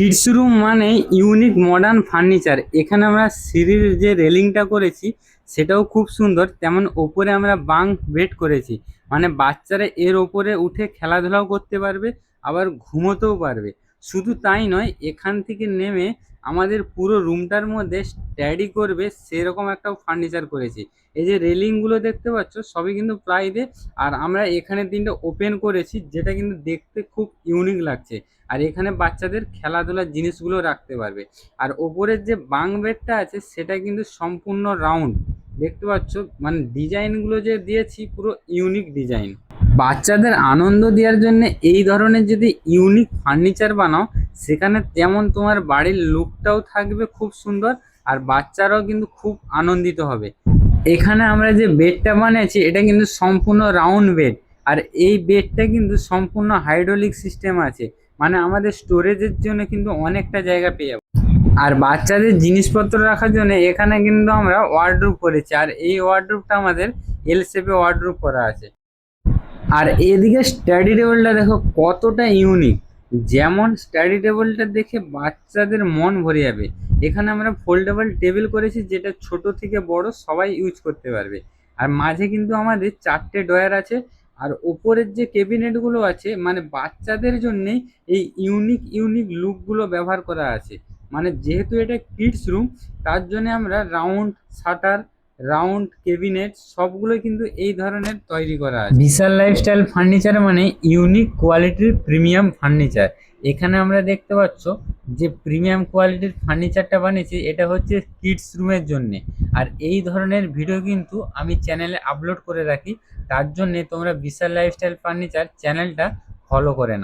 Kids room মানে unique modern furniture. এখানে আমরা সিঁড়ির যে রেলিংটা করেছি সেটাও খুব সুন্দর, তেমন ওপরে আমরা বাঙ্ক বেড করেছি, মানে বাচ্চারা এর ওপরে উঠে খেলাধুলাও করতে পারবে, আবার ঘুমোতেও পারবে। শুধু তাই নয়, এখান থেকে নেমে আমাদের পুরো রুমটার মধ্যে স্টাডি করবে সেরকম একটা ফার্নিচার করেছি। এই যে রেলিংগুলো দেখতে পাচ্ছ সবই কিন্তু প্লাই দিয়ে, আর আমরা এখানে তিনটে ওপেন করেছি যেটা কিন্তু দেখতে খুব ইউনিক লাগছে। আর এখানে বাচ্চাদের খেলাধুলার জিনিসগুলো রাখতে পারবে। আর ওপরের যে বাঙ্ক বেডটা আছে সেটা কিন্তু সম্পূর্ণ রাউন্ড, দেখতে পাচ্ছ, মানে ডিজাইনগুলো যে দিয়েছি পুরো ইউনিক ডিজাইন। বাচ্চাদের আনন্দ দেওয়ার জন্য এই ধরনের যদি ইউনিক ফার্নিচার বানাও, সেখানে যেমন তোমার বাড়ির লুকটাও থাকবে খুব সুন্দর, আর বাচ্চারাও কিন্তু খুব আনন্দিত হবে। এখানে আমরা যে বেডটা বানিয়েছি এটা কিন্তু সম্পূর্ণ রাউন্ড বেড। আর এই বেডটা কিন্তু সম্পূর্ণ হাইড্রোলিক সিস্টেম আছে, মানে আমাদের স্টোরেজের জন্য কিন্তু অনেকটা জায়গা পেয়ে যাবো। আর বাচ্চাদের জিনিসপত্র রাখার জন্য এখানে কিন্তু আমরা ওয়ার্ডরোব করেছি, আর এই ওয়ার্ডরোবটা আমাদের এল শেপে ওয়ার্ডরোব করা আছে। আর এদিকে স্টাডি টেবিলটা দেখো কতটা ইউনিক, যেমন স্টাডি টেবিলটা দেখে বাচ্চাদের মন ভরে যাবে। এখানে আমরা ফোল্ডেবল টেবিল করেছি যেটা ছোট থেকে বড় সবাই ইউজ করতে পারবে। আর মাঝে কিন্তু আমাদের চারটে ডয়ার আছে। আর ওপরের যে ক্যাবিনেটগুলো আছে মানে বাচ্চাদের জন্যে এই ইউনিক ইউনিক লুকগুলো ব্যবহার করা আছে। মানে যেহেতু এটা কিডস রুম, তার জন্য আমরা রাউন্ড শাটার, রাউন্ড কেবিনেট সবগুলো কিন্তু এই ধরনের তৈরি করা আছে। বিশাল লাইফস্টাইল ফার্নিচার মানে ইউনিক কোয়ালিটির প্রিমিয়াম ফার্নিচার। এখানে আমরা দেখতে পাচ্ছ যে প্রিমিয়াম কোয়ালিটির ফার্নিচারটা বানিয়েছি, এটা হচ্ছে কিডস রুমের জন্য। আর এই ধরনের ভিডিও কিন্তু আমি চ্যানেলে আপলোড করে রাখি, তার জন্য তোমরা বিশাল লাইফস্টাইল ফার্নিচার চ্যানেলটা ফলো করে নাও।